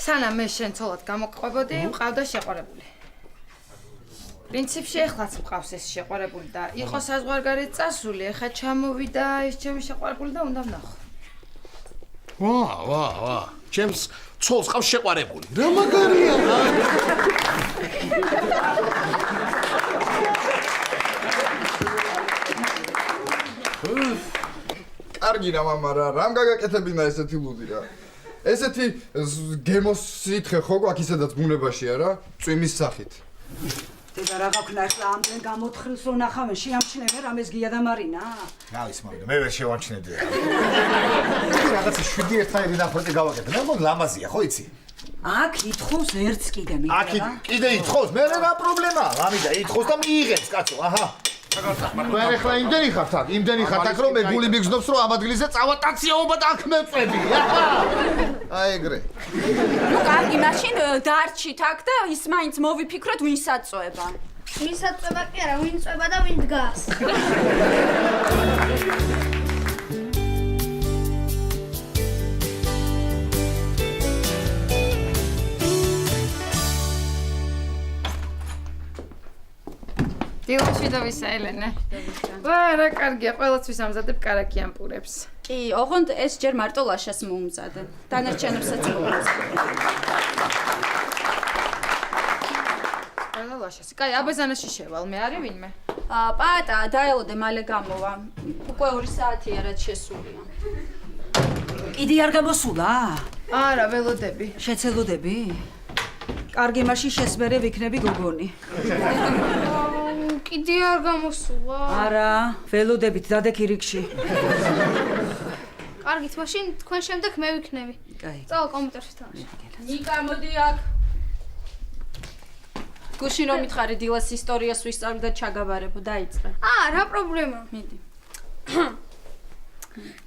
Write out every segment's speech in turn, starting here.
სანამ მე შენ ცოლად გამოყვებოდი, მყავდა შეყვარებული. პრინციპში ეხლაც მყავს ეს შეყვარებული და იყო საზღვარგარეთ წასული, ეხლა ჩამოვიდა ეს ჩემი შეყვარებული და უნდა ვნახო. ვა. ჩემს ცოლს ყავს შეყვარებული. რა მაგარია. კარგი რა მამა რა, რამ გაგაკეთებინა ესეთი ლუდი რა. ესეთი გემოს სითხე ხო გვაქვს ისედაც ბუნებაშია რა, წვიმის სახით. დედა რა გაქვნა ახლა ამდენ გამოთხრილს რო ნახავენ, შეამჩნევე რამეს გია და მარინა? გავის მოვიდა, მე ვერ შევამჩნევდი. რაღაცა 7 ერთნაირი ნახვეწი გავაკეთე. მე მგონი ლამაზია, ხო იცი? აქ ითხოვს ერთს კიდე მინდა. აქ კიდე ითხოვს, მე რა პრობლემაა? ამიდა ითხოვს და მიიღებს, კაცო, აჰა. მე ახლა იმდენი ხართ აქ, რომ მე გული მიგზნობს რომ ამ ადგილზე წავატაციაობა და აქ მეწვევი. აი ეგრე. ნუ კარგი, მაშინ დარჩით აქ და ის მაინც მოვიფიქროთ ვინ საწვევა. ვინ საწვევა კი არა, ვინ წვევა და ვინ დგას. დილოჩიდოვის ელენე. ვა, რა კარგია, ყველაცვის ამზადებ კარაკიან პურებს. კი, ოღონდ ეს ჯერ მარტო ლაშას მოუმზადე. დანარჩენებსაც მოუმზადე. ყველა ლაშასი. კაი, აბეზანაში შევალ, მე არის ვინმე? პატა, დაელოდე მალე გამოვა. უკვე 2 საათია რაც შესულია. კიდე არ გამოსულა? არა, ველოდები. შეცელოდები? კარგი, მაშინ შესმერე ვიქნები გოგონი. კიდე არ გამოსულა. არა, ველოდებით დადექი რიგში. კარგით, მაშინ თქვენ შემდეგ მე ვიქნები. კაი. წავალ კომპიუტერში თამაში. ნიკა, მოდი აქ. გუშინ რომ მითხარი დილას ისტორიას ვისწავლი და ჩაგაბარებო, დაიწყე. რა პრობლემა? მიდი.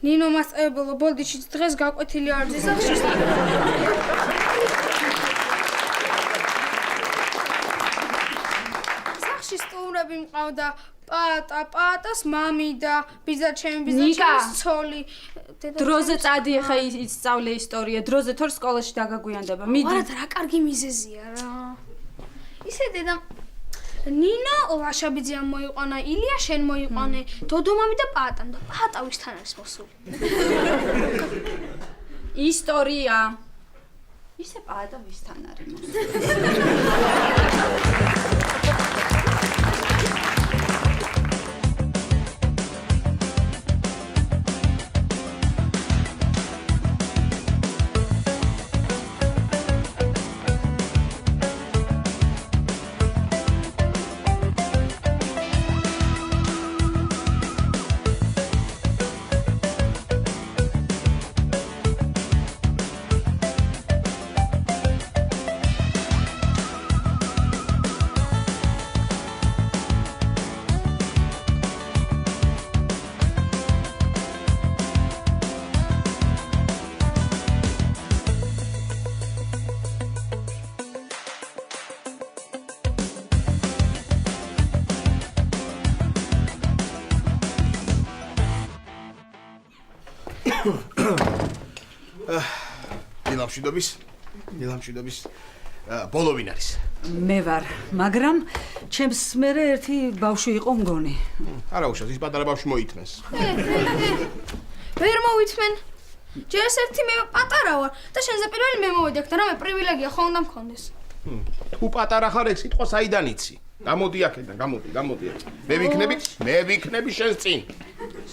ნინო მასწავლებელო ბოლდიშიც დღეს გაკვეთილი არ ძის სახში. სახში სტუმრები მყავდა პატას მამი და ბიძაჩემის ცოლი. დროზე წადი ხა ისწავლე ისტორია, დროზე თორ სკოლაში დაგაგვიანდება. მიდი. არა, რა კარგი მიზეზია რა. ისე დედა ნინო ლაშაბიძეამ მოიყვანა, ილია შენ მოიყვანე, დოდო მამი და პატამ და პატა ვისთან არის მოსული. ისტორია. ისე პატა ვისთან არის მოსული. დილამშვიდობის ბოლო ვინ არის? მე ვარ, მაგრამ ჩემს მერე ერთი ბავშვი იყო მგონი. არა უშავს, ის პატარა ბავშვი მოითმენს. ვერ მოვითმენ. ჯერ ერთი მე პატარა ვარ და შენზე პირველი მე მოვიდექ და რამე პრივილეგია ხო უნდა მქონდეს. თუ პატარა ხარ, ეგ სიტყვა საიდან იცი? გამოდი აქედან, გამოდი. მე ვიქნები შენს წინ.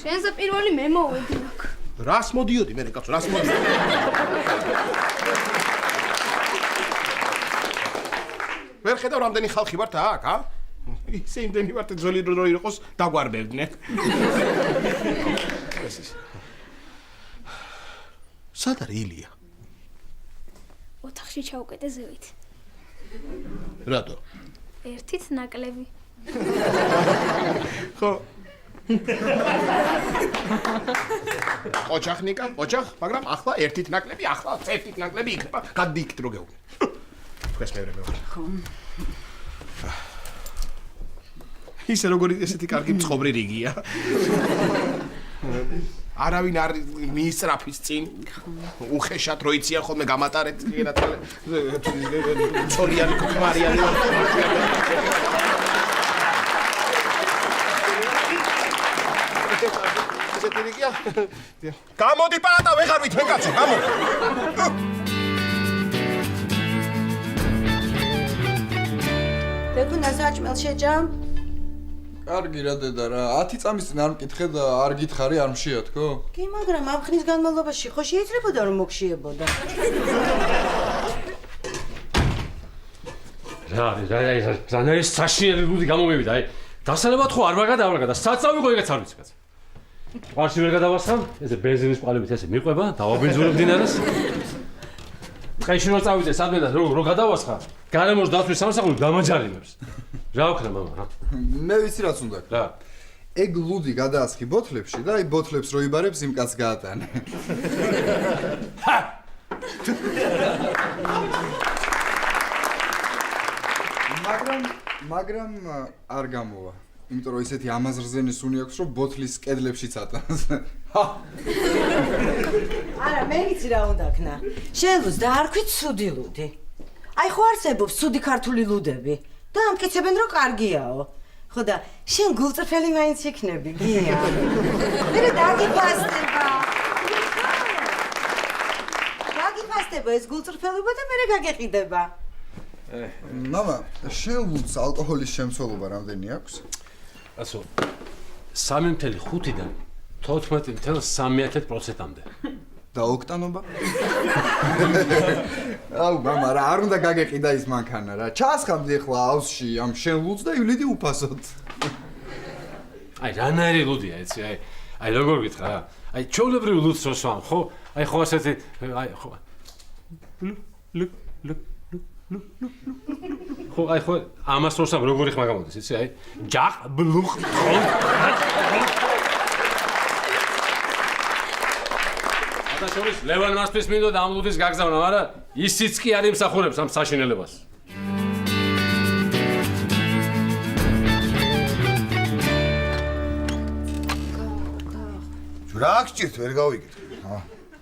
შენზე პირველი მე მოვიდექ. რას მოდიოდი მე კაცო, რას მოდიოდი? ვერ ხედავ რამდენი ხალხი ვართ აქ, ისე იმდენი ვართ ძველი დრო იყოს დაგვარბევდნენ. სად არის ილია? ოთახში ჩაუკეტე ზევით. რატო? ერთით ნაკლები. ხო. ოჯახ, მაგრამ ახლა ერთით ნაკლები, ახლა ერთით ნაკლები იქნება, გადდიქით რო გეუბნე. თქვენს მეურვე. ხო. ისე როგორი ესეთი კარგი მწყობრი რიგია. არავინ არ მიისწრაფის წინ. უხეშად რო იციან ხოლმე გამატარეთ ცოლიანი ქმარიანი. გამოდი პატა ვეღარ ვითვენ კაცო, გამოდი. დედუნა საჭმელ შეჯამ? კარგი რა დედა რა 10 წამის წინ არ მკითხე და არ გითხარი არ მშიათქო? კი, მაგრამ ამ ხნის განმავლობაში ხო შეიძლებოდა რომ მოგშიებოდა. რა ზანარის საშინელი ლუდი გამომივიდა აი დასალევად ხო არ მაგადა და საწავიღო ეგეც არ ვიცი კაცო ყარში ვერ გადავასხამ ესე ბენზინის ყალებით ესე მიყვება დავაბენზინებ დინარეს ყეში რო წავიდე სადმე და რო გადავასხა გარემოს დათვლის სამსახური დამაჯარიმებს რა ვქნა მამა მე ვიცი რაც უნდა რა ეგ ლუდი გადაასხი ბოთლებში და აი ბოთლებს რო იბარებს იმ კაცს გაატანე მაგრამ არ გამოვა იმიტომ რომ ისეთი ამაზრზენის უნი აქვს რომ ბოთლის კედლებშიც ატანს არა მე ვიცი რა უნდა ქნა შენ და არ ქვით ცუდი ლუდი აი ხო არსებობს ცუდი ქართული ლუდები და ამტკიცებენ რომ კარგიაო ხო და შენ გულწრფელი მაინც იქნები გია მე დაგიფასდება ეს გულწრფელობა და მე გაგეყიდება მამა შენ ლუდს ალკოჰოლის შემცველობა რამდენი აქვს ასო 3.5-დან 14.3%-მდე და ოქტანობა აუ მამა რა არ უნდა გაგეყიდა ის მანქანა რა ჩასხამდი ახლა ავსში ამ შენ ლუდს და ივლიდი უფასოდ აი რანაირი ლუდია ეცი აი როგორ გითხრა რა აი ჩოლებრივ ლუდს რო სვამ ხო აი ხო ასეთი აი ხო ხო აი ხო ამას რო სამ როგორი ხმა გამოდის იცი აი ჯახ ბლუხ ტრონ და შორის ლევან მასთვის მინდოდა ამ ლუდის გაგზავნა მაგრამ ისიც კი არ იმსახურებს ამ საშინელებას რა გჭირთ ვერ გავიგეთ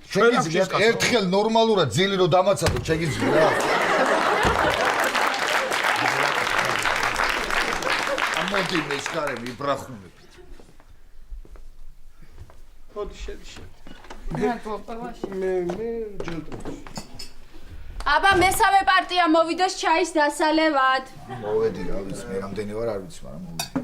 შეგიძლიათ ერთხელ ნორმალურად ძილი რო დამაცადოთ შეგიძლია რა ამოდი მე შეხარე მიბრახუნებით მოდი შედი მე ჯელტო აბა მესამე პარტია მოვიდეს ჩაის დასალევად მოვედი რა ვიცი მე რამდენი ვარ არ ვიცი მაგრამ მოვედი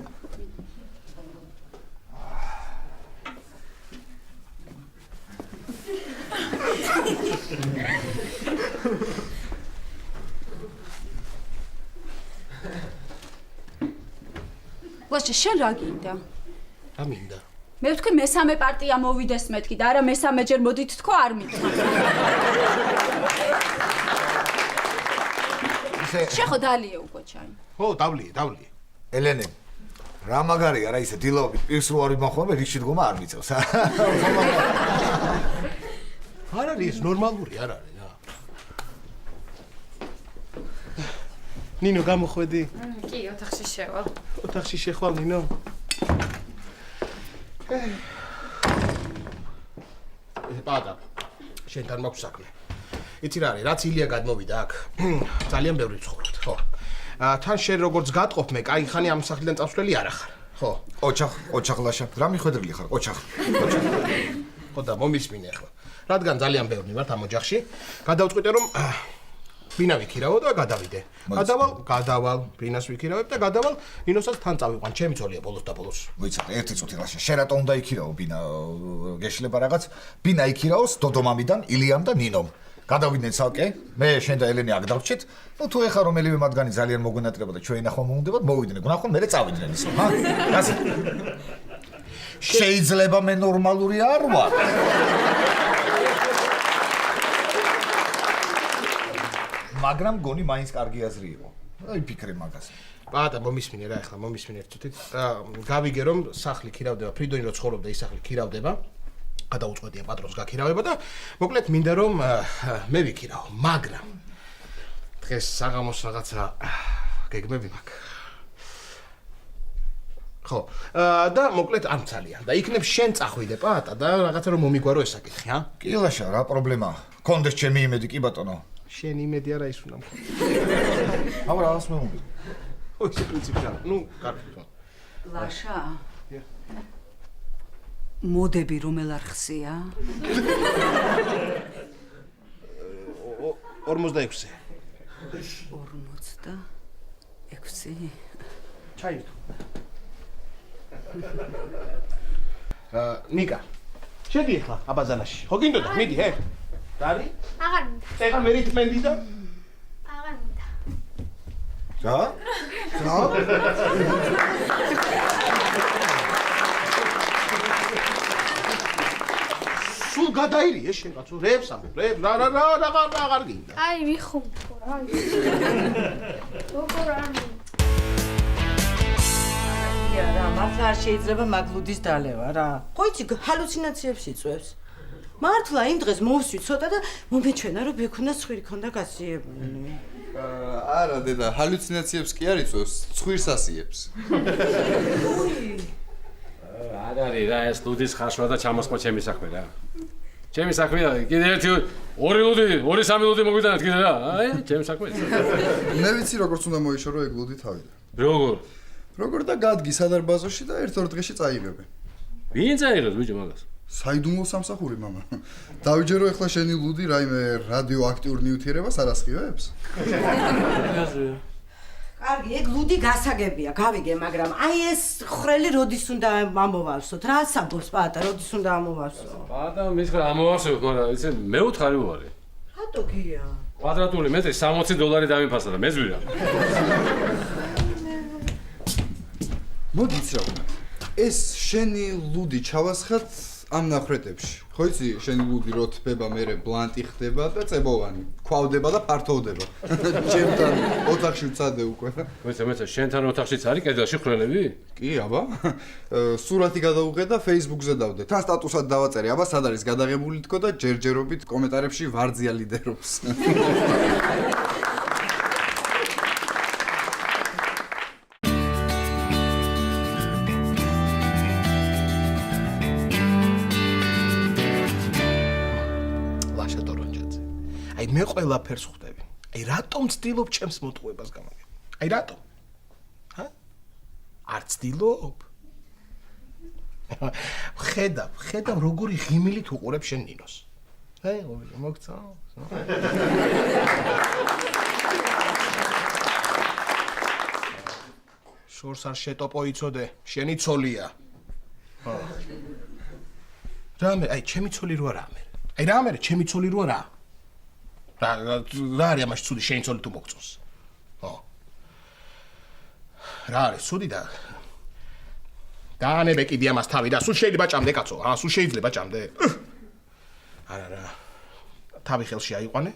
ლაშა შენ რა გინდა? რა მინდა? მე ვთქვი მესამე პარტია მოვიდეს მეთქი და არა მესამეჯერ მოდით თქო არ მითხრა. შენ ხო დალიე უკვე ჩაი. ხო, დავლიე. ელენე რა მაგარია რა ისე დილაობით პირს რო არ იმახომა რიგში დგომა არ მიწევს. არ არის ეს ნორმალური არ არის რა. ნინო გამოხვედი? კი, ოთახში შევალ. ოთახში შეხვალ ნინო? პატა, შენთან მაქვს საქმე. იცი რა არის, რაც ილია გადმოვიდა აქ. ძალიან ბევრი ცხოვრობთ, ხო? თან შენ როგორც გატყობ მე, კაი ხანი ამ სახლიდან წავსვლელი არ ახარ. ხო. ოჩახ ლაშა, რა მიხვედრილი ხარ? ოჩახ. ხო და მომისმინე ახლა. რადგან ძალიან ბევრი ვართ ამ ოჯახში, გადავწყვიტე რომ ბინა ვიქირავო და გადავიდე. გადავალ, ბინას ვიქირავებ და გადავალ, ნინოსაც თან წავიყვან, ჩემი ძოლია ბოლოს და ბოლოს. მოიცადე, ერთი წუთი ლაშა, შენ რატო უნდა იქირავო ბინა? გეშლება რაღაც? ბინა იქირაოს დოდომამიდან, ილიამ და ნინომ. გადავიდნენ ცალკე, მე შენ და ელენე აქ დავრჩით. ნუ თუ ეხა რომელიმე მათგანი ძალიან მოგონატრება და ჩვენ ახლა მოვუნდებათ, მოვიდნენ, გნახონ მე წავიდნენ ისო, ჰა? გასა. შეიძლება მე ნორმალური არ ვარ. მაგრამ გონი მაინც კარგი აზრი იყო. აი ფიქრე მაგას. პატა მომისმინე რა ახლა მომისმინე ერთ წუთით და გავიგე რომ სახლი ქირავდება, ფრიდონი რო ცხოვრობდა ის სახლი ქირავდება. გადაუწყვეტია პატრონს გაქირავება და მოკლედ მინდა რომ მე ვიქირავო, მაგრამ დღეს საღამოს რაღაცა გეგმები მაქვს. ხო. და მოკლედ არ მცალიან და იქნებ შენ წახვიდე პატა და რაღაცა რომ მომიგვარო ესაკითხი, ა? კი ლაშა, რა პრობლემაა? კონდეს ჩემი იმედი, კი ბატონო. შენ იმედი არა ის უნდა მქონდეს. აბა რაღაც მომი. ой, ეს პრინციპი რა. ნუ, კარგი. ლაშა. მოდები რომელ არხსია? 46. 46. ჩაირთო. ნიკა. შედი ახლა აბაზანაში. ხო გინდოდა? მიდი, ჰე. დარი? აღარ მინდა. ეხლა მე რითმენდი და აღარ მინდა. რა? რა? სულ გადაირიე შენ კაცო, რებს ამ, რებს, აღარ გინდა. აი ვიხუმთო რა. როგორ არ მინდა. რა, მართლა არ შეიძლება მაგლუდის დალევა რა. ხო იცი, ჰალუცინაციებს იწვევს. მართლა იმ დღეს მოვსვი ცოტა და მომეჩვენა რომ ბექუნა ცხვირი ქონდა გასიებული. არა დედა, ჰალუცინაციებს კი არ იწვევს, ცხვირს ასიებს. არ არის რა ეს ლუდის ხაშვა და ჩამოსყვა ჩემი საქმე რა. ჩემი საქმეა, კიდე ერთი ორი ლუდი, ორი-სამი ლუდი მოგვიდანეთ კიდე რა. აი, ჩემი საქმეა. მე ვიცი როგორც უნდა მოიშორო ეგ ლუდი თავიდან. როგორ? როგორ და გადგი სადარბაზოში და ერთ-ორ დღეში წაიღებენ. ვინ წაიღებს ბიჭო მაგას? საიდუმლო სამსახური მამა. დავიჯერო ახლა შენი ლუდი რაიმე რადიოაქტიურ ნივთიერებას არ ასხივებს? კარგი, ეგ ლუდი გასაგებია, გავიგე, მაგრამ აი ეს ხრელი როდის უნდა ამოვავსოთ? რა საბობს პატა, როდის უნდა ამოვავსო? პატა მითხრა ამოვავსებ, მაგრამ იცი მე უთხარი ვარი. რატო გია? კვადრატული მეტრი $60 დამიფასა და მეძვირა. მოდი იცი რა ვქნა. ეს შენი ლუდი ჩავასხათ ამ ნახრეტებში. ხო იცი, შენი ლუდი რო თბება, მერე ბლანტი ხდება და წებოვანი. ქვავდება და ფართოვდება. ჩემთან ოთახში ვცადე უკვე. მეც შენთან ოთახშიც არის კედელში ხრელები? კი, აბა. სურათი გადავუღე და Facebook-ზე დავდე. თან სტატუსად დავაწერე, აბა სად არის გადაღებული თქო და ჯერჯერობით კომენტარებში ვარძია ლიდერობს. მე ყველაფერს ხვდები. აი რატომ ცდილობ ჩემს მოტყუებას გამაგებ? აი რატომ? ჰა? არ ცდილობ? ხედავ როგორი ღიმილით უყურებ შენ ნინოს. აი, მოგცა. შორს არ შეტოპო იცოდე, შენი ცოლია. რამე, აი ჩემი ცოლი რო არა მე. აი რა მე, ჩემი ცოლი რო არა. რა არის ამაში ცუდი შენ ცოლი თუ მოგწონს? ხო. რა არის ცუდი და დაანებე კიდე ამას თავი და სულ შეიძლება ჭამდე კაცო, სულ შეიძლება ჭამდე. არა. თავი ხელში აიყვანე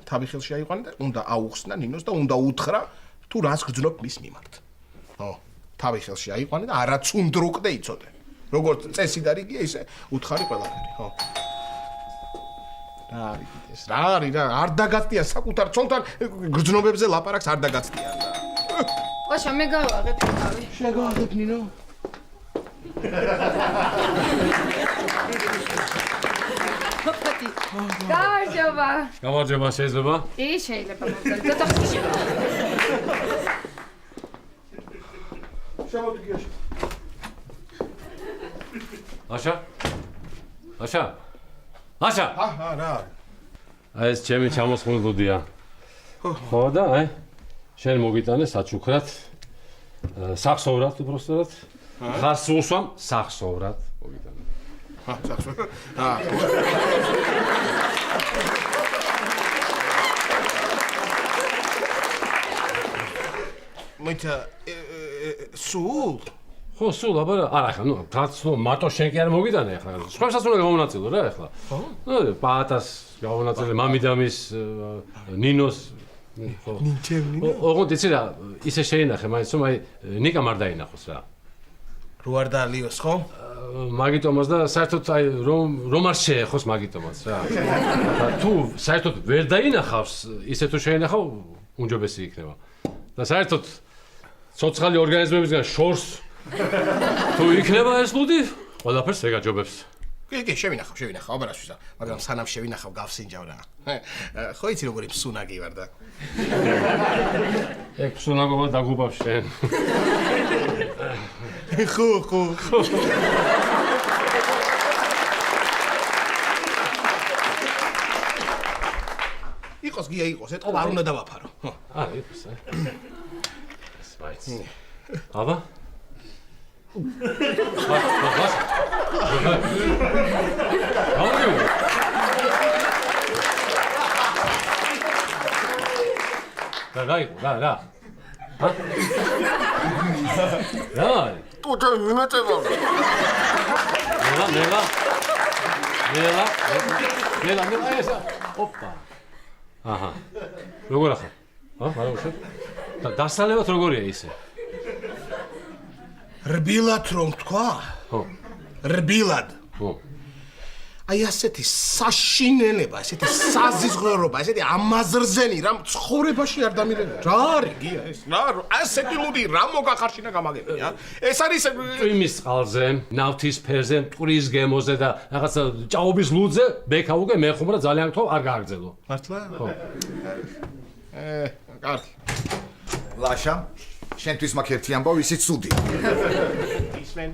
და უნდა აუხსნა ნინოს და უნდა უთხრა თუ რას გძნობ მის მიმართ. ხო. თავი ხელში აიყვანე და არაც უნდრუკდე იცოდე. როგორც წესი და რიგია ისე უთხარი ყველაფერი, ხო. რა არის ეს? რა არის რა? არ დაგაცდია საკუთარ ცოლთან გრძნობებზე ლაპარაკს არ დაგაცდია და. ოშა მე გავაღებ თავი. შენ გავაღებ ნინო? ხოთი. გამარჯობა. გამარჯობა, შეიძლება? კი, შეიძლება მოგწოდე. ცოტა ხშირი. შემოდი გიაში. ლაშა? რა. აი ეს ჩემი ჩამოსხმული ლუდია. ხო და აი შენ მოგიტანე საჩუქრად. სახსოვრად უბრალოდ. ხას უსვამ სახსოვრად მოგიტანე. სახსოვრად. მეთა სულ ხო, სულ, აბა არა, ახლა, კაცო, მარტო შენ კი არ მოგიტანე ახლა. სხვასაც უნდა გამონაწილო რა ახლა. ხო? პატას გამონაწილე, მამიდამის, ნინოს, ხო. ნინო. ოღონდ იცი რა, ისე შეინახე, მაინც რომ აი ნიკა არ დაინახოს რა. რო არ დაალიოს, ხო? მაგიტომას და საერთოდ აი რომ არ შეეხოს მაგიტომას რა. თუ საერთოდ ვერ დაინახავს, ისე თუ შეინახავ, უმჯობესი იქნება. და საერთოდ ცოცხალი ორგანიზმებისგან შორს თუ იქნება ეს ლუდი, ყველაფერს ეგაჯობებს. კი, შევინახავ, აბარაშვილა, მაგრამ სანამ შევინახავ გავსინჯავ რა. ხო იცი როგორი ფსუნაგი ვარ და. ეგ ფსუნაგობა დაგუბავ შენ. ხო. იყოს გია იყოს, ეტყობა არ უნდა დავაფარო. იყოს. სპაიცი. აბა? რა. თუ იმეწება. ნელა ესა. ოპა. აჰა. როგორ ახლა? არა უშო. დასალევად როგორია ისე? რბილად რომ თქვა? ხო. რბილად. ხო. აი ასეთი საშინელება, ესეთი საზიზღრობა, ესეთი ამაზრზენი რამ ცხოვრებაში არ დამირეკა. რა არის გია ეს? რა ასეთი ლუდი რა მოგახარშინა გამაგებია? ეს არის წვიმის წყალზე, ნავთის ფერზე, მტკვრის გემოზე და რაღაცა ჭაობის ლუდზე ბექა უკვე მეხუმრა ძალიან გთხოვ არ გააგრძელო. მართლა? ხო. კარგი. ლაშა, შენთვის მაქვს ერთი ამბავი, ისიც ცუდი. ისმენ.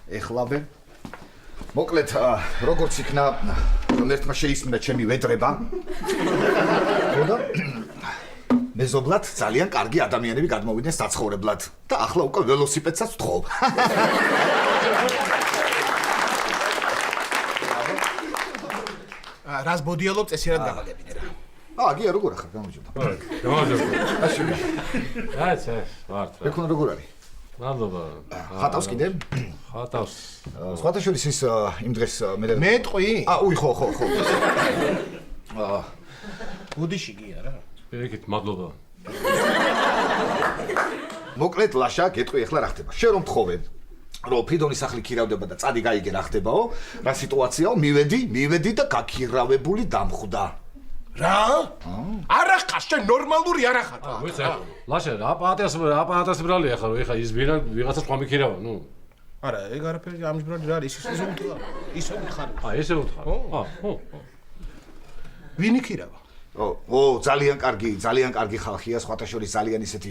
ეხლავე. მოკლედ, როგორც იქნა, რომ ერთმა შეისმინა ჩემი ვედრება. ხოდა მეზობლად ძალიან კარგი ადამიანები გადმოვიდნენ საცხოვრებლად და ახლა უკვე ველოსიპედსაც ვთხოვ. რას ბოდიალობ წესიერად გამაგებინე რა. გია როგორ ახარ გამარჯობა. გამარჯობა. აშუქი. ეს ვართ. ეკუნა როგორ არის? მადლობა. ხატავს კიდე? ხატავს. სხვათა შორის ის იმ დღეს მე ტყვი? უი ხო. ბუდიში გია რა. პირიქით მადლობა. მოკლედ ლაშა, გეტყვი ახლა რა ხდება? შენ რომ თხოვე რომ ფრიდონის სახლი ქირავდება და წადი გაიგე რა ხდებაო? რა სიტუაციაო? მივედი და გაქირავებული დამხვდა. რა? არა ხარ, შენ ნორმალური არა ხარ. ვიცი, ლაშა, აპარატას ბრალია ხარ, ეხა ის ვიღაცა სხვა მიქირავა, ნუ. არა, ეგ არაფერი ამის ბრალი რა არის, ისე უთხარ. ისე უთხარ. ესე უთხარ. ხო. ვინ იქირავა? ძალიან კარგი ხალხია, სხვათა შორის ძალიან ისეთი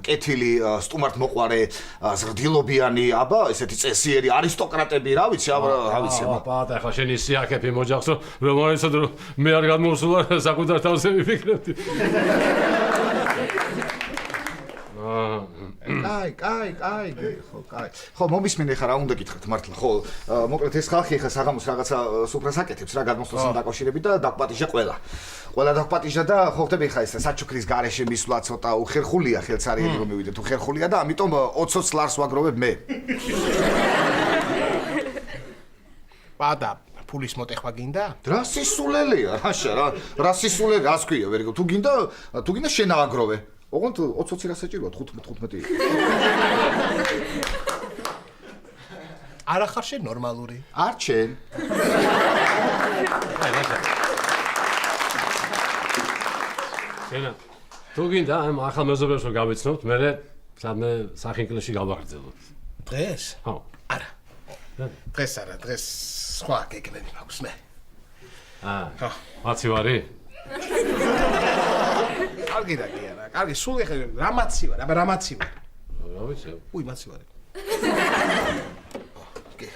კეთილი, სტუმართ მოყვარე, ზრდილობიანი, აბა, ესეთი წესიერი არისტოკრატები, რა ვიცი, რა ვიცი. აბა, ახლა შენ ისე აკეფი მოჯახს, რომ არიცოდ რომ მე არ გადმოვსულა საკუთარ თავზე ვიფიქრებდი. კაი, ხო, მომისმენე ხა რა უნდა გითხრათ მართლა, ხო, მოკლედ ეს ხალხი ხა საღამოს რაღაცა სუფრას აკეთებს რა გადმოსვლასთან დაკავშირებით და დაგპატიჟა ყველა დაგპატიჟა და ხო ხტები ხა ეს საჩუქრის გარეშე მისვლა ცოტა უხერხულია ხელცარიელი რომ მივიდეთ უხერხულია და ამიტომ 20 ლარს ვაგროვებ მე. პადა ფულის მოტეხვა გინდა? რა სისულელია, რა სისულელი, რას ქვია, ვერიგო, თუ გინდა შენ აგროვე. ოღონდ 20 რა საჭიროა 15. არა ხარ შენ ნორმალური? არ შენ. ენა, თუ გინდა ამ ახალ მეზობლებს რომ გავიცნობთ, მე სამე სახინკლში გავაგრძელოთ. დღეს? ხო. არა. დღეს არა, დღეს სხვა გეგმები მაქვს მე. მაცი ვარი? კარგი და გია რა. კარგი, სულ ეხლა რამაცი ვარ, აბა რამაცი ვარ. რა ვიცი? უი, მაცი ვარ. კი.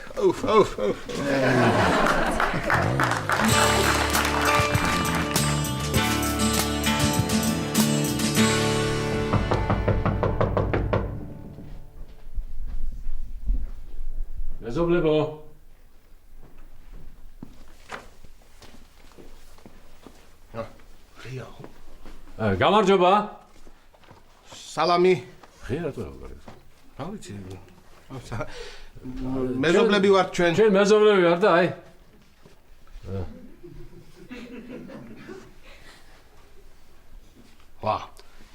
მეზობლებო. გამარჯობა. სალამი. ღია რატო როგორ? რა ვიცი. მეზობლები ვართ ჩვენ. ჩვენ მეზობლები ვარ და აი. ვა.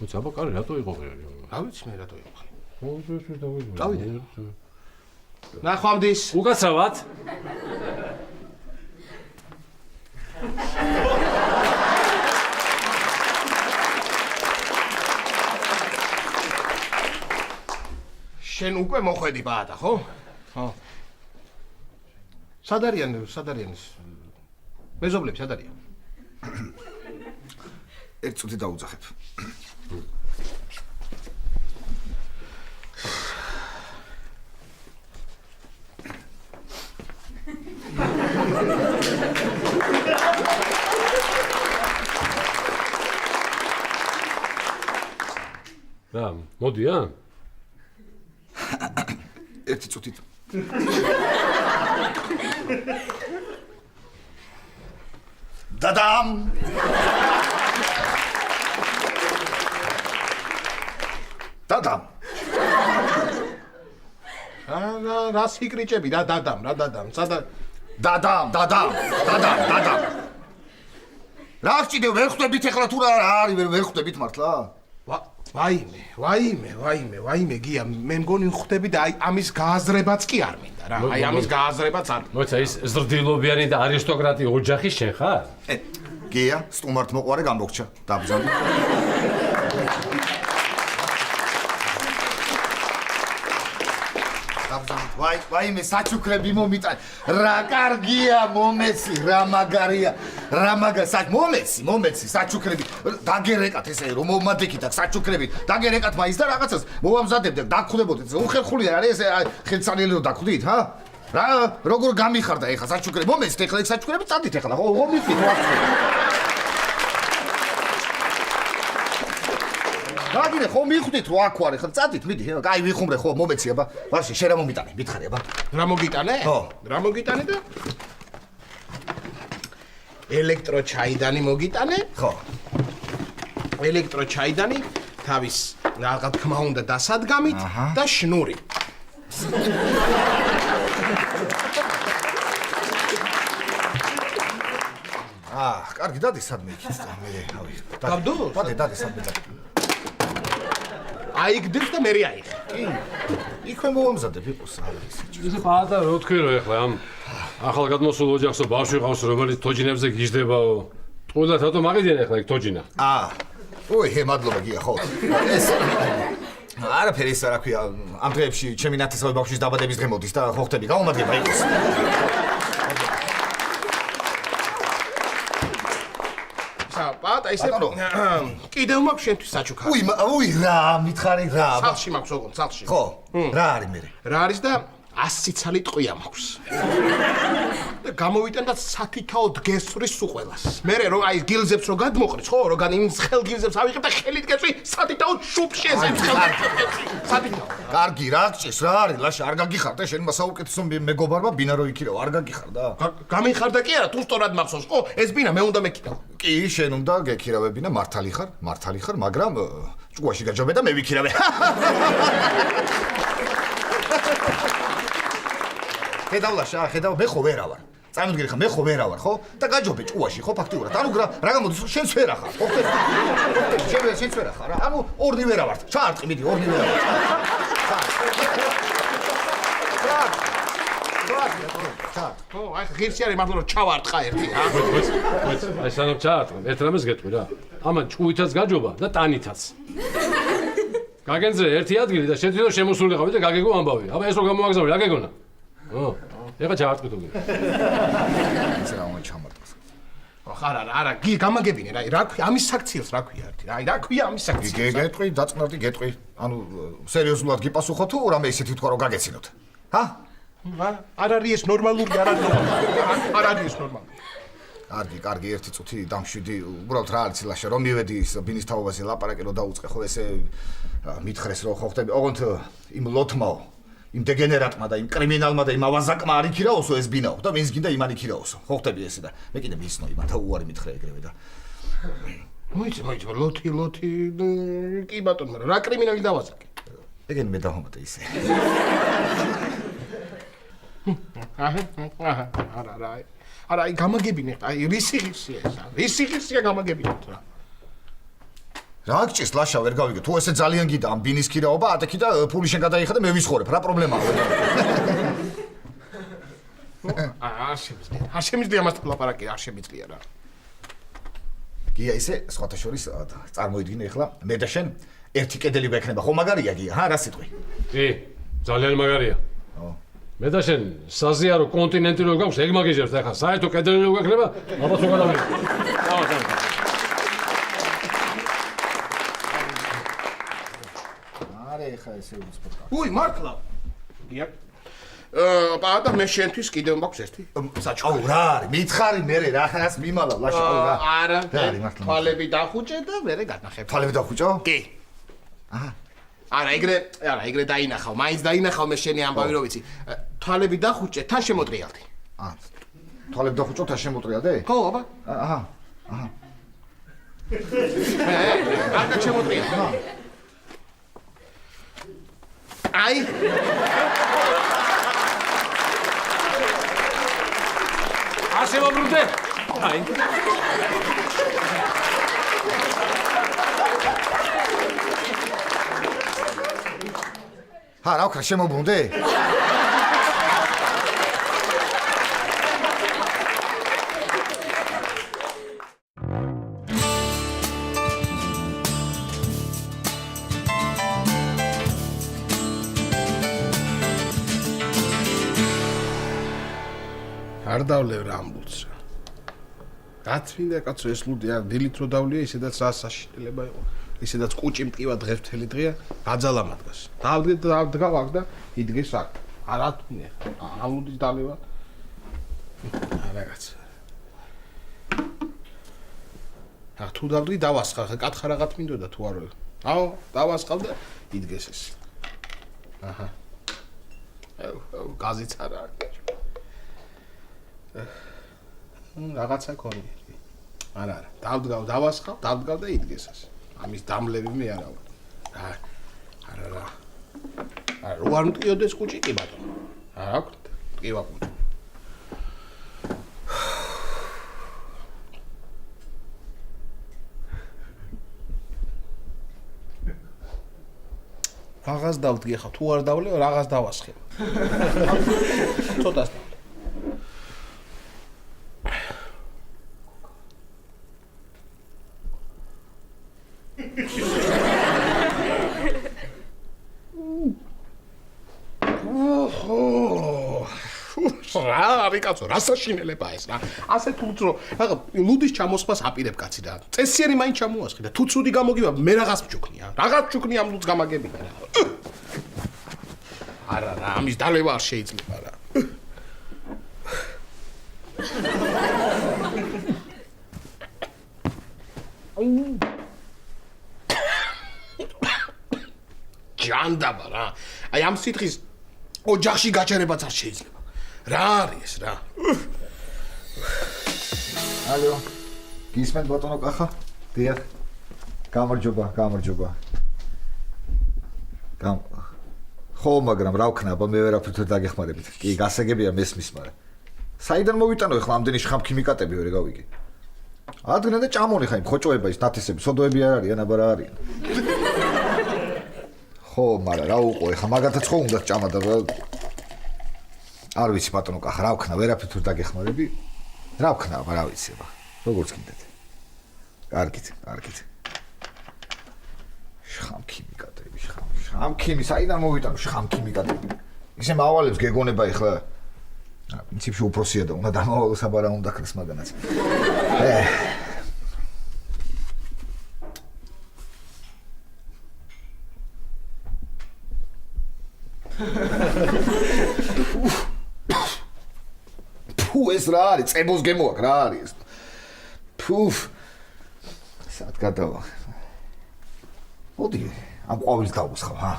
მოცა ბაკარი რატო იყო ღია? რა ვიცი მე რატო იყო. დავიდე. ნახვამდის. უკაცრავად. შენ უკვე მოხვედი ბაატა, ხო? ხო. სად არიან? მეზობლები სად არიან? ერთ წუთი დაუძახებ. რა, მოდიან? ერთი წუთით. დადამ! დადამ! რა სიკრიჭები რა დადამ. დადამ! რა გჭიდე ვერ ხვდებით ეხლა თუ რა არის ვერ ხვდებით მართლა? ვაიმე გია მე მგონი ხვდები და აი ამის გააზრებაც კი არ მინდა რა აი ამის გააზრებაც არ მოიცა ის ზრდილობიანი და არისტოკრატი ოჯახი შენ ხარ? გია სტუმართ მოყვარე გამოგჩა დაბრძანდი ვაიმე საჩუქრები მომიტან რა კარგია მომეცი რა მაგარია მომეცი საჩუქრები დაგერეკათ ესე რომ მომადექით აქ საჩუქრებით დაგერეკათ მაინც და რაღაცას მოვამზადებდე დაგხვდებოდეთ უხერხული არის ესე ხელსანელი რომ დაგხვდით ჰა რა როგორ გამიხარდა ეხა საჩუქრები მომეცით ეხლა ეგ საჩუქრები წადით ეხლა ხო მიხდით რა გაგინე ხო მიხდით რო აქ ვარ ეხლა წადით მიდი კაი ვიხუმრე ხო მომეცი აბა ვაში შენ რა მომიტანე მითხარი აბა რა მოგიტანე? ხო რა მოგიტანე და ელექტროჩაიდანი მოგიტანე? ხო ელექტროჩაიდანი თავის რაღაც თქმა უნდა დასადგამით და შნური კარგი დადი სადმე იქით და მე ავი გავდო? დადი სადმე აიგდებს და მე აიღე. კი. იქვე მოვამზადებ იყოს არის. ისე პაატა რო თქვი რომ ეხლა ამ ახალგადმოსულ ოჯახსო ბავშვი ყავს რომელიც თოჯინებზე გიждდებაო. თყუილად რატომ აღიდიან ეხლა ეგ თოჯინა? მადლობა გია ხო. ეს არაფერი ის რა ქვია ამ დღეებში ჩემი ნათესავი ბავშვის დაბადების დღე მოდის და ხო ხტები გაუმადგება იყოს. პაატა ისე კიდევ მაქვს შენთვის საჩუქარი. რა მითხარი რა. სახლში მაქვს ოღონდ სახლში. ხო. რა არის მე? რა არის და 100 ცალი ტყვია მაქვს. და გამოვიტან და სათითაო დგესვრის სულ ყველას. მე რომ აი გილზებს რო გადმოყრიც ხო რომ იმ ხელ გილზებს ავიღებ და ხელით გეწვი სათითაო შუბში ეს სათითაო. კარგი რა გჭირს რა არის ლაშა არ გაგიხარდა შენ მასაუკეთესო მეგობარმა ბინა რო იქირავ არ გაგიხარდა? გამიხარდა კი არა თუ სწორად მახსოვს ხო ეს ბინა მე უნდა მეკირავ. კი შენ უნდა გეკირავებინა მართალი ხარ მაგრამ ჭუაში გაჯობე და მე ვიქირავე. ხედავ მე ხო ვერა ვარ. წამოდგინე ხა მე ხო ვერა ვარ ხო? და გაჯობე ჭუაში ხო ფაქტიურად. ანუ რა გამოდის შენც ვერა ხარ ხო? შენც ვერა ხარ. ანუ ორნი ვერა ვარ. ჩაარტყი მიდი ორნი ვერა ვარ. ხო აი ღირსი არის მართლა რომ ჩავარტყა ერთი რა. აი სანამ ჩაარტყე ერთ რამეს გეტყვი რა. ამან ჭუითაც გაჯობა და ტანითაც. გაგენძრე ერთი ადგილი და შენ თვითონ შემოსულიყავი და გაგეგო ამბავი. აბა ეს რო გამოაგზავნე რა გეგონა? ეხა ჩავარტყი თუ. ისე რა უნდა ჩამარტყოს. ხარ არა გამაგებინე რა ქვია ამის საქციელს რა ქვია ერთი რა რა ქვია ამის საქციელს. გეტყვი დაწნარდი გეტყვი. ანუ სერიოზულად გიპასუხო თუ რამე ისეთი თქვა რომ გაგეცინოთ. ჰა? არ არის ეს ნორმალური არ არის ეს ნორმალური. კარგი ერთი წუთი დამშვიდი უბრალოდ რა არის ლაშა რომ მივედი ის ბინის თაობაზე ლაპარაკი რომ დაუწყე ხო ესე მითხრეს რომ ხო ხტები ოღონდ იმ ლოთმაო იმ დეგენერატმა და იმ კრიმინალმა და იმ ავაზაკმა არ იქირაოსო ეს ბინაო და ვინც გინდა იმან იქირაოსო ხო ხტები ესე და მე კიდე მისნო იმათა უარი მითხრე ეგრევე და მოიცა ლოთი კი ბატონო რა კრიმინალი დავაზაკე ეგენ მე დავამატე ისე არა გამაგებინე აი რისი ღირსია გამაგებინეთ რა რა გჭირს ლაშა ვერ გავიგე თუ ესე ძალიან გიდა ამ ბინის ქირაობა ატექი და ფული შენ გადაიხა და მე ვისხორებ რა პრობლემაა არ შემიძლია ამასთან ლაპარაკი არ შემიძლია რა გია ისე სხვათა შორის წარმოიდგინე ახლა მე და შენ ერთი კედელი გვექნება ხო მაგარია გია ჰა რა სიტყვი კი ძალიან მაგარია. მე და შენ საზიარო კონტინენტი რო გაქვს, ეგ მაგიჟებს და ხა საერთო კედელი რო გექნება, ალბათ რო გადავიდე. არე ხა ესე უცბად. უი, მართლა. გია. პატა მე შენთვის კიდევ მაქვს ერთი. საჭო რა არის? მითხარი მე რას მიმალა ლაშა რა. არა, არის მართლა. თვალები დახუჭე და მე გადახებ. თვალები დახუჭო? კი. აჰა. არა, ეგრე დაინახავ, მაინც დაინახავ მე შენი ამბავი რო ვიცი. თვალები დახუჭე, თან შემოტრიალდი. თვალები დახუჭო, თან შემოტრიალდე? ხო, აბა. აჰა. კარგად შემოტრიალდი. აი. ასე მობრუნდე? აი. რა ვქნა შემოbrunდე? არ დავლევ რა ამბულს რა. გაწმინდა კაცო ეს ლუდი არ დილით რო დავლია, ისედაც რა საშინელება იყო. ისედაც კუჭი მტკივა დღეს მთელი დღეა, გაძალამად გას. დავდგავ აქ და იდგეს აქ. არა თუნე. ამ ლუდის დალევა. არა კაცო. თუ დავდგი დავასხარ, ხა კათხა რაღაც მინდოდა თუ არა. აო, დავასხავ და იდგეს ეს. აჰა. გაზიც არა აქვს. რაღაცა ქონია. არა, დავასხავ და იდგეს ეს. ამის დამლები მე არა ვარ. არა. რო არ მტკიოდეს კუჭი კი ბატონო. არა აქვს მტკივა კუჭი. რაღაც დავდგე ხა, თუ არ დავლევ, რაღაც დავასხებ. ცოტას რა არის კაცო, რა საშინელება ეს რა. ასე თუც რომ რაღა ლუდის ჩამოსხმას აპირებ კაცი რა. წესიერი მაინც ჩამოასხი და თუ ცუდი გამოგივა, მე რაღაც მჩუქნია. რაღაც მჩუქნია ამ ლუდს გამაგებინა რა. არა, ამის დალევა არ შეიძლება რა. ჯანდაბა რა. აი ამ სითხის ოჯახში გაჩერებაც არ შეიძლება. რა არის ეს რა? ალო. გისმენთ ბატონო კახა? დიახ. გამარჯობა. ხო, მაგრამ რა ვქნა, აბა მე ვერაფრით ვერ დაგეხმარებით. კი, გასაგებია მესმის, მაგრამ საიდან მოვიტანო ახლა ამდენი შხამქიმიკატები ვერ გავიგე. ადგნა და ჭამონი ხა იმ ხოჭოება ის ნათესები, სოდოები არ არიან, აბა რა არიან. ხო, მაგრამ რა უყო, ახლა მაგათაც ხო უნდა ჭამა და არ ვიცი ბატონო კახა, რა ვქნა, ვერაფრით ვერ დაგეხმარები. რა ვქნა, აბა რა ვიცი, აბა. როგორც გინდათ. კარგით. შხამქიმიკატები, შხამქიმი, საიდან მოვიტანო შხამქიმიკატები? ისე მავალებს გეგონება ეხლა. პრინციპში უფროსია და უნდა დამავალოს, აბა რა უნდა ქნას მაგანაც. ფუ ეს რა არის? წებოს გემოაკ რა არის ეს? ფუფ. სად გადავა? მოდი, ამ ყვავილს დავუსხავ, ჰა.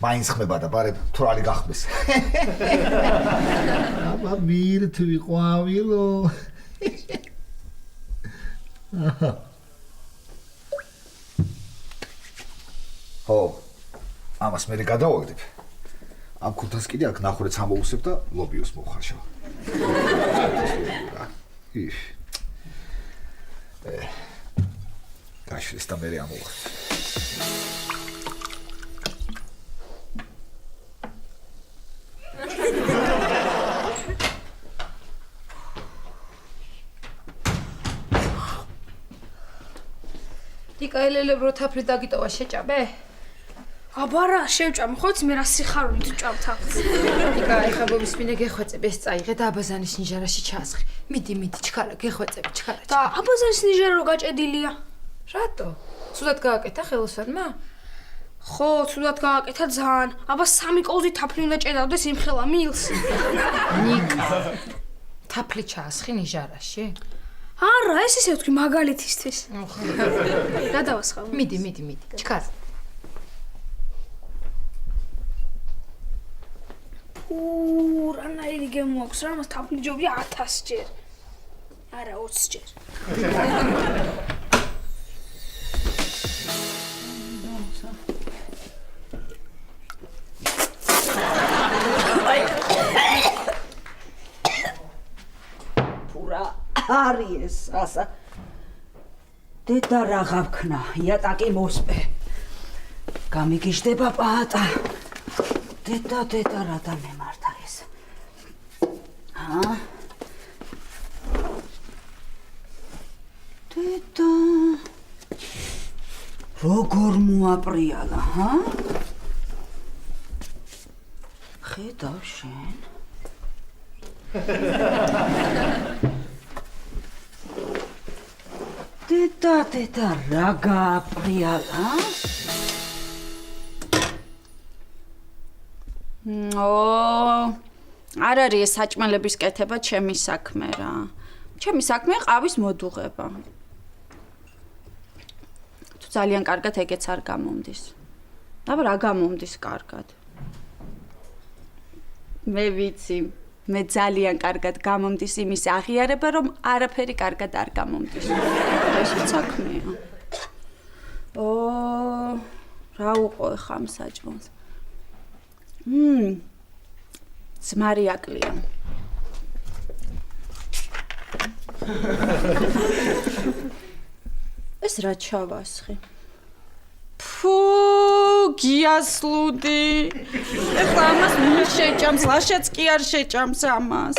მაინც ხმება და ბარებ თვრალი გახმეს. აბა მირთვი ყვავილო. ხო. ამას მე გადავაგდებ. ამ ქუთას კიდე აქ ნახურეთს ამოუსებ და ლობიოს მოვხარშავ. გაშლის და მე ამოვხარ. იკაელელებრო თაფლი დაგიტოვა შეჭაბე? აბარა შევჭამ ხო იცი მე რა სიხარულით ვჭამ თავს იკა ეხა მოვისმინე გეხვეწებ ეს წაიღე და აბაზანის ნიჟარაში ჩაასხი მიდი ჩქარა გეხვეწები ჩქარა და აბაზანის ნიჟარა რო გაჭედილია რატო სულად გააკეთა ხელოსანმა ხო ცუდად გააკეთა ძალიან აბა 3 კოლზი თაფლი უნდა ჭედავდეს იმ ხელა მილს ნიკა თაფლი ჩაასხი ნიჟარაში არა ეს ისე ვთქვი მაგალითისთვის რა დავასხავ მიდი ჩქარ რანაირი გემოაქვს რა მას თაფლი ჯობია 1000 ჯერ არა 20 ჯერ არის ასა დედა რა გავქნა იატაკი მოსპე გამიგიჟდება პაატა დედა რა დამემართა ეს დედა როგორ მოაპრიალა ხედავ შენ დედა რა გააპრიალა არ არის ეს საჭმელების კეთება ჩემი საქმე რა ჩემი საქმე ყავის მოდუღება თუ ძალიან კარგად ეგეც არ გამომდის აბა რა გამომდის კარგად მე ვიცი მე ძალიან კარგად გამომდის იმის აღიარება რომ არაფერი კარგად არ გამომდის ეს საქმეა რა უყო ხა ამ საჭმელს ძმარი აკლია ეს რა ჩავასხი ფუ გიასლუდი ეხლა ამას მი შეჭამს ლაშაც კი არ შეჭამს ამას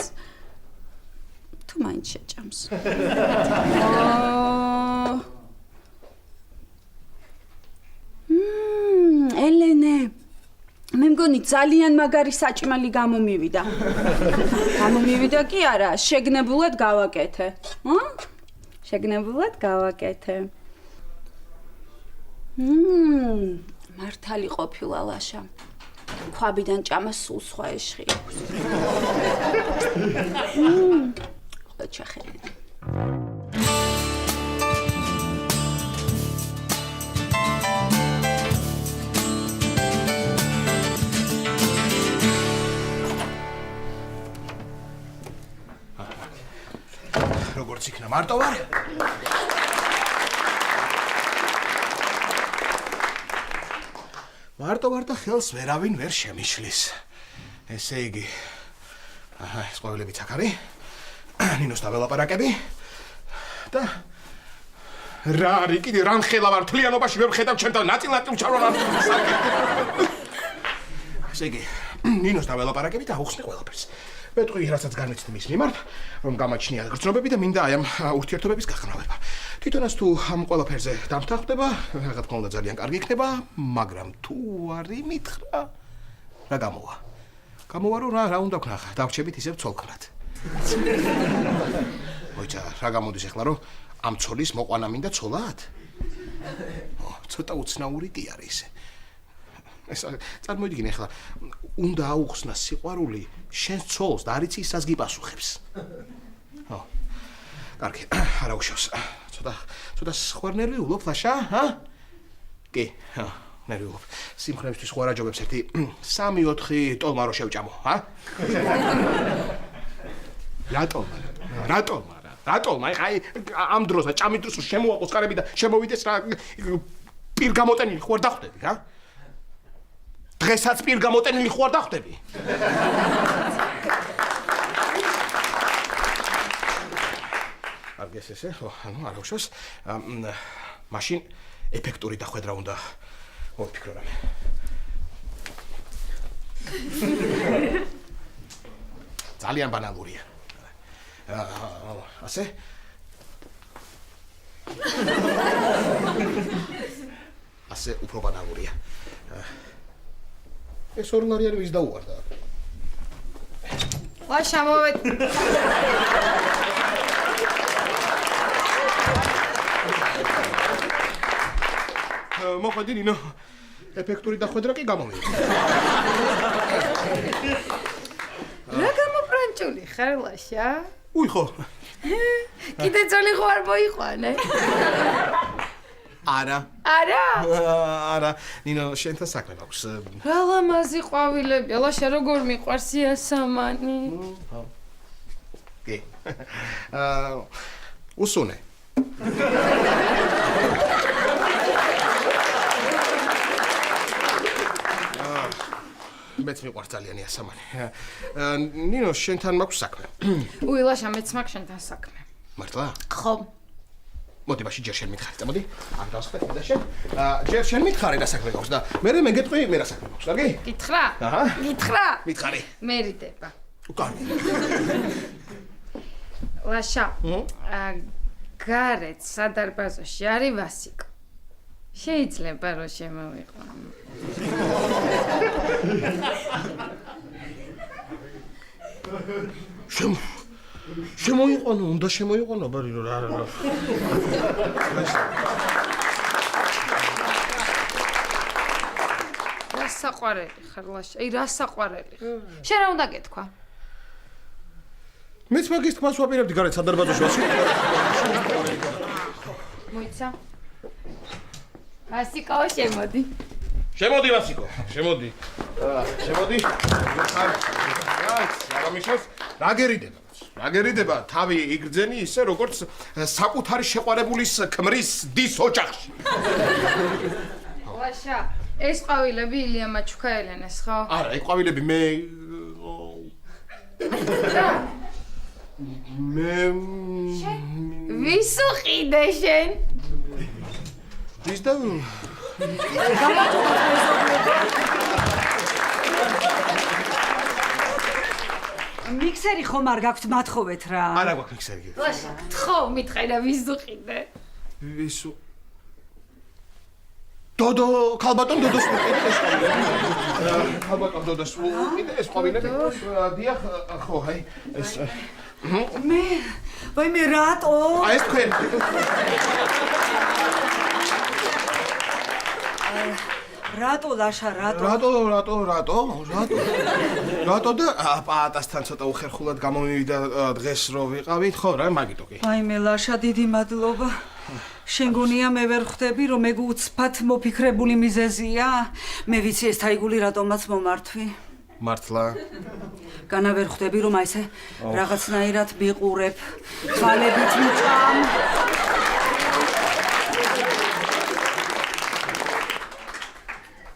თუ მაინც შეჭამს ელენე მე მგონი ძალიან მაგარი საჭმელი გამომივიდა კი არა შეგნებულად გავაკეთე მართალი ყოფილა ლაშა ქვაბიდან ჭამა სულ სხვა ეშხი აქვს ჩახერე როგორც იქნა მარტო ვარ? მარტო ვარ და ხელს ვერავინ ვერ შემიშლის. ესე იგი, ეს ყოველებიც აქ არის. ნინოს დაველაპარაკები. და რა არის კიდე რან ხელა ვარ თლიანობაში ვერ ხედავ ჩემთან ნაწილ-ნაწილ ჩავრალარ. ესე იგი, ნინოს დაველაპარაკები და აუხსნე ყველაფერს. მეტყვი რასაც განვიცდი მის მიმართ, რომ გამაჩნია გრძნობები და მინდა აი ამ ურთიერთობების გახსნავება. თვითონაც თუ ამ ყველაფერზე დამთანხმდება, რა თქმა უნდა ძალიან კარგი იქნება, მაგრამ თუ არ იმითხრა, რა გამოვა? გამოვა რომ რა უნდა ვქნა, დავრჩებით ისევ ცოლქმრად. მოიცა, რა გამოდის ახლა რომ ამ ცოლის მოყვანა მინდა ცოლად? ცოტა უცნაური კი არის ესე. ეს წარმოიდგინე ახლა უნდა აუხსნა სიყვარული შენს ცოლს და არიცი ისაც გიპასუხებს. კარგი, არა უშავს. ცოტა სხვა ნერვი ულობ ლაშა, კი, ნერვი ულობ. სიმხნევისთვის სხვა რაჯობებს ერთი 3-4 ტოლმა რო შევჭამო, რატომ? აი ამ დროსაც ჭამის დროს შემოაყოს კარები და შემოვიდეს რა პირ გამოტენილი ხო არ დახვდები, რა? დღესაც პირ გამოტენილი ხო არ დახვდები? არგეს ესე, ანუ არა უშავს. მაშინ ეფექტური დახვედრა უნდა მოვიფიქრო რამე. ძალიან ბანალურია. ასე? ასე უფრო ბანალურია. ეს 2 ლარიანი ვის დაუვარდა? ლაშა მოვედ. მოხდი ნინო. ეფექტური დახვედრა კი გამომივიდა. რა გამოპრანჭული ხარ ლაშა? უი ხო. კიდე ძალი ხო არ მოიყვანე? არა. არა? არა, ნინო, შენთან საქმე მაქვს. რა ლამაზი ყვავილებია, ლაშა როგორ მიყვარს იასამანი? კი. უსუნე. მეც მიყვარს ძალიან იასამანი. ნინო, შენთან მაქვს საქმე. უი ლაშა, მეც მაქვს შენთან საქმე. მართლა? ხო. მოდი მაშინ ჯერ შენ მითხარი, წამოდი. ამ დავსხეთ და შენ. ჯერ შენ მითხარი რა საქმე გაქვს და მე გეტყვი მე რა საქმე გაქვს, კარგი? გითხრა? აჰა. გითხრა? მითხარი. მერიდება. კარგი. ლაშა. გარეთ სადარბაზოში არის ვასიკო. შეიძლება რომ შემოვიყვანო. შემოიყვანო, უნდა შემოიყვანო, ბარი რა. რა საყვარელი ხარ ლაშა? აი რა საყვარელი ხარ? შენ რა უნდა გეთქვა? მეც მაგის თქმას ვაპირებდი გარეთ სადარბაზოში ვასიკო. მოიცა? ვასიკო, შემოდი. შემოდი ვასიკო, შემოდი. შემოდი. რა მიშოს? რა გერიდება? თავი იგრძენი ისე როგორც საკუთარი შეყვარებულის ქმრის დის ოჯახში. ლაშა, ეს ყვავილები ილია მაჩუკა ელენეს, ხო? არა, ეს ყვავილები მე ვის უყიდე შენ? ვის და მიქსერი ხომ არ გაქვთ მათხოვეთ რა. არა გვაქვს მიქსერი. ლაშა, ხო, მითხარი და ვის უყიდე? ვის დოდო, ქალბატონ დოდოს უყიდე ეს ყვავილები. ქალბატონ დოდოს უყიდე ეს ყვავილები. დიახ, ხო, აი, ეს მე რატო? აი ეს თქვენ. რატო ლაშა, რატო? რატო და პაატასთან ცოტა უხერხულად გამომივიდა დღეს რო ვიყავით, ხო რა, მაგიტო კი. აი მე ლაშა, დიდი მადლობა. შენ გონია მე ვერ ხვდები რომ მე უცბად მოფიქრებული მიზეზია? მე ვიცი ეს თაიგული რატომაც მომართვი. მართლა? განა ვერ ხვდები რომ აი ესე რაღაცნაირად მიყურებ, თვალებით მიწამ.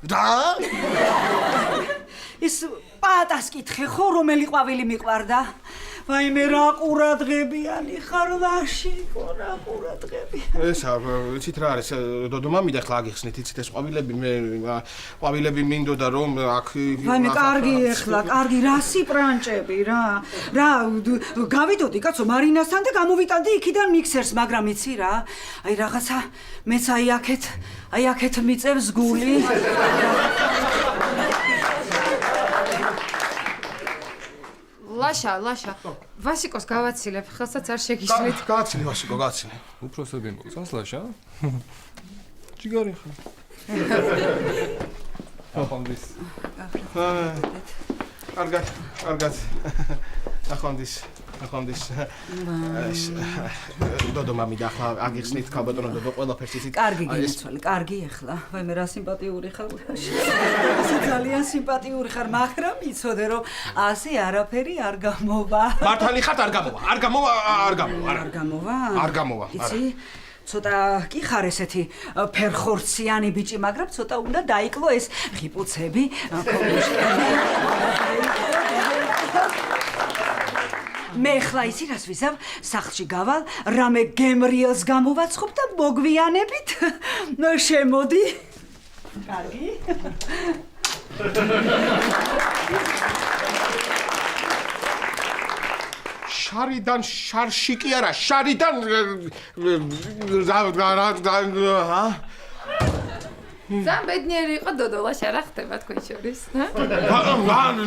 და? ის პატას კითხე ხო რომელი ყვავილი მიყვარდა? ვაიმე რა ყურადღებიანი ხარ ლაშიკო, რა ყურადღები. ესა, იცით რა არის, დოდო მამიდა ხლა აგიხსნით, იცით ეს ყვავილები მინდოდა რომ აქ ვაიმე კარგი ეხლა, კარგი რა სიპრანჭები რა. რა გავიდოდი კაცო მარინასთან და გამოვიტანდი იქიდან მიქსერს, მაგრამ იცი რა, აი რაღაცა მეც აი აქეთ მიწევს გული. ლაშა, ვასიკოს გავაცილებ, ხელსაც არ შეგისმით. გააცილე ვასიკო, გააცილე. უფროსები მოგწონს ლაშა? ჯიგარი ხარ. ახონდის. კარგად. ახონდის. დოდო მამიდა ახლა აგიხსნით ქალბატონო დოდო ყველაფერს იცით. კარგი გინაცვალი, კარგი ახლა. ვაიმე რა სიმპათიური ხარ ლაშა. ასე ძალიან სიმპათიური ხარ, მაგრამ იცოდე რომ ასე არაფერი არ გამოვა. მართალი ხართ არ გამოვა. არ გამოვა. იცი? ცოტა კი ხარ ესეთი ფერხორციანი ბიჭი, მაგრამ ცოტა უნდა დაიკლო ეს ღიპუცები, ქოშკები. მე ხლა იცი რას ვიზავ, სახლში გავალ, რამე გემრიელს გამოვაცხობ და მოგვიანებით. შემოდი. კარგი. შარიდან შარში კი არა, შარიდან ძალიან ბედნიერი იყო დოდოლაში არა ხდება თქვენ შორის.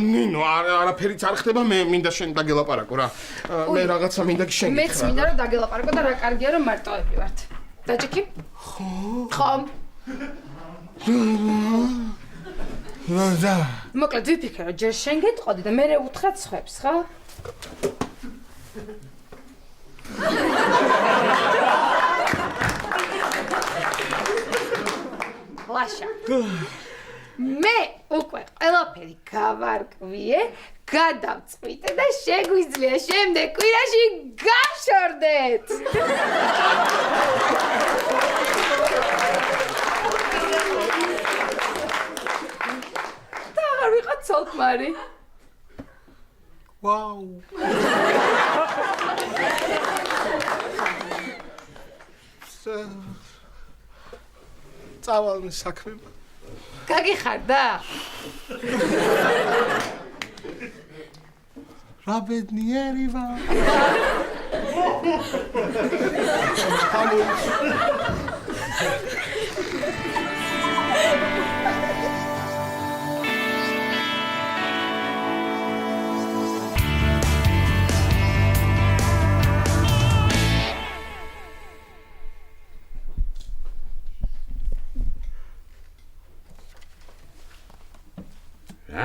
ნინო, არაფერიც არ ხდება, მე მინდა შენ დაგელაპარაკო რა. მე რაღაცა მინდა კი შენ. მეც მინდა რომ დაგელაპარაკო და რა კარგია რომ მარტოები ვართ. დაჭიქი? ხო. და მოკლედ ვიფიქრე რომ ჯერ შენ გეტყოდი და მე უთხრა სხვებს, ხო? ლაშა. მე უკვე ყველაფერი გავარკვიე, გადავწყვიტე და შეგვიძლია შემდეგ კვირაში გავშორდეთ. და აღარ ვიყავ ცოლქმარი. ვაუ. წავალ საქმე. გაგიხარდა? რა ბედნიერი ვარ.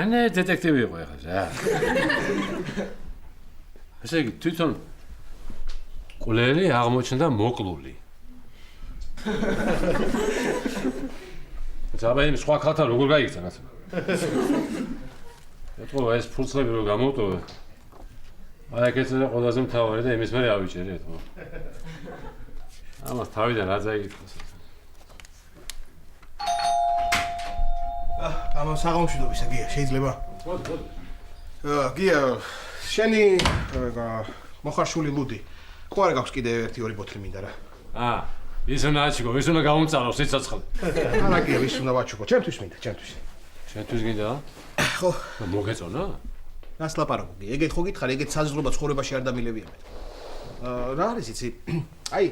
ანა დეტექტივი იყო ახლა რა. ესე იგი თვითონ ყვლელი აღმოჩნდა მოკლული. ზაბაიმ სხვა ხალხთან როგორ გაიქცა რა. ეთქო ეს ფურცლები რო გამოვტოვე. აი ეგეცერა ყველაზე მთავარი და იმის მერე ავიჭერი ეთქო. ამას თავიდან რა წაიკითხოს. ამა საღამოშიდობისა გია შეიძლება? გია შენი მოხარშული ლუდი. ხო არ გაქვს კიდე 1-2 ბოთლი მინდა რა. ის უნდა აჩიგო, ის უნდა გაუმწარო სიცოცხლე. არა გია ის უნდა ვაჩუქო, ჩემთვის მინდა, ჩემთვის. შენთვის გინდა? ხო. მოგეწონა? რას ლაპარაკობ გია? ეგეთ ხო გითხარი, ეგეთ საზრდოობა ცხოვრებაში არ დამილევია მე. რა არის იცი? აი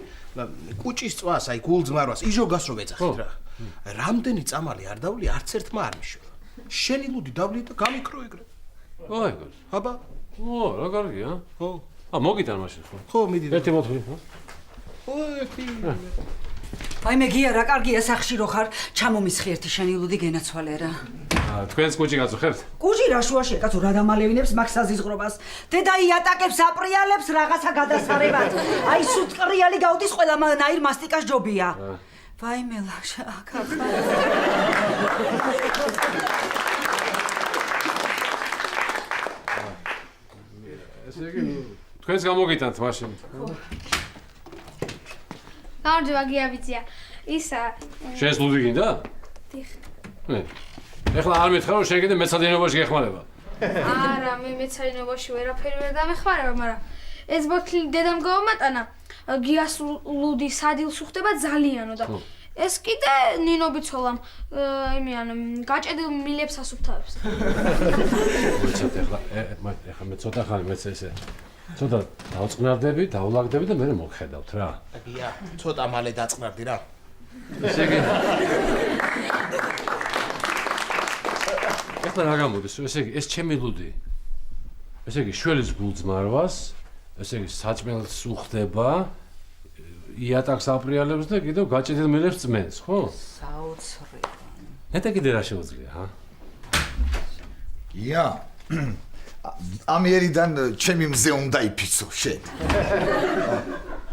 კუჭის წვას, აი გულძმარვას იჟოგას რო ვეძახით რა. რამდენი წამალი არ დავლი, არც ერთმა არ მიშველა. შენი ლუდი დავლი და გამიქრო ეგრე. აი გო. აბა. რა კარგია? ხო. მოგიტან მაშინ ხო? ხო, მიდი. ერთი ბოთლი, ხო? აი მე გია რა კარგია სახში რო ხარ, ჩამომისხი ერთი შენი ლუდი გენაცვალე რა. თქვენს კუჭი გაწუხებთ? კუჭი რა შუაშია, კაცო რა დამალევინებს მაგ საზიზღრობას. დედა იატაკებს აპრიალებს რაღაცა გადასარევად. აი სუტყრიალი გავდის ყველანაირ მასტიკას ჯობია. ვაიმელა, აკა. ესე იგი თქვენს გამოგიტანთ მაშინ. გამარჯობა გიაბიცია. ისა შენს ლუდი გინდა? დიხ. ეხლა არ მითხრა რომ შენ კიდე მეცადინეობაში გეხმარება. არა, მე მეცადინეობაში ვერაფერი ვერ დამეხმარება, მაგრამ ეს ბოთლი დედამ გავამატანა. გიას ლუდი სადილს უხდება ძალიანო და ეს კიდე ნინობიცოლამ იმიან გაჭედილ მილებს ასუფთავებს. მოიცავთ ეხლა მე ცოტა ხანი მეც ესე ცოტა დავწყნარდები, დავლაგდები და მე მოგხედავთ რა. გია, ცოტა მალე დაწყნარდი რა. ესე იგი ეხლა რა გამოდის? ესე იგი ეს ჩემი ლუდი. ესე იგი შველის გულძმარვას, ესე იგი საჭმელს უხდება, იატაკს აპრიალებს და კიდევ გაჭედილ მილებს წმენს, ხო? საოცრება. ნეტა კიდე რა შეუძლია, ჰა? ია. ამიერიდან ჩემი მზე უნდა იფიცო შენ.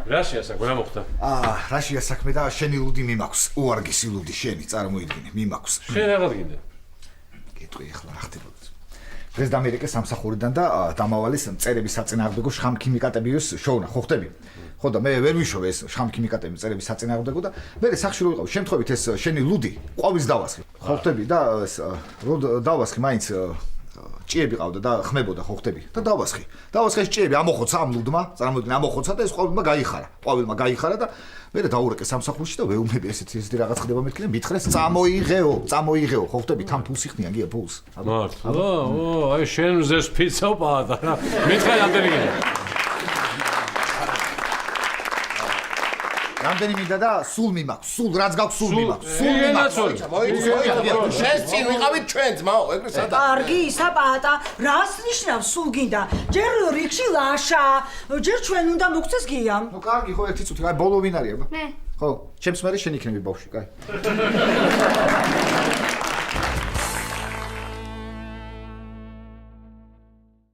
რაშია საქმე, რა მოხდა? რაშია საქმე და შენი ლუდი მიმაქვს. უარგესი ლუდი შენი, წარმოიდგინე, მიმაქვს. შენ რაღაც გინდა? გეტყვი ახლა რა ხდებოდა. დღეს დამერეკე სამსახურიდან და დამავალის წერების საწინააღმდეგო შხამქიმიკატების შოვნა, ხო ხდები? ხო და მე ვერ ვიშოვე ეს შხამქიმიკატების წერების საწინააღმდეგო და მე სახში რო ვიყავ, შემთხვევით ეს შენი ლუდი ყვავის დავასხი. ხო ხდები და რო დავასხი მაინც ჭიები ყავდა და ხმებოდა, ხო ხდები? და დავასხი. დავასხი ეს ჭიები ამოხოცა ამ ლუდმა, წარმოიდგინე ამოხოცა და ეს ყვავილმა გაიხარა. ყვავილმა გაიხარა და მე დავურეკე სამსახურში და ვეუბნები ესეთი რაღაც ხდება მეთქილე, მითხრეს წამოიღეო, ხო ხდები? თან ფულს იხდიან გია ფულს. მართლა? აი შენ მზეს ფიცავ პადა რა. მითხრე რამდენი გინდა? რამდენი მინდა და სულ მიმაქვს, სულ რაც გაქვს სულ მიმაქვს. სულ ენაცოლი. მოიცა, შენ წინ ვიყავით ჩვენ ძმაო, ეგრე სადა. კარგი, ისა პატა, რას ნიშნავს სულ გინდა? ჯერ რიქში ლაშა, ჯერ ჩვენ უნდა მოგცეს გიამ. ნუ კარგი, ხო ერთი წუთი, აი ბოლო ვინ არის აბა? მე. ხო, ჩემს მერე შენ იქნები ბავშვი, კაი.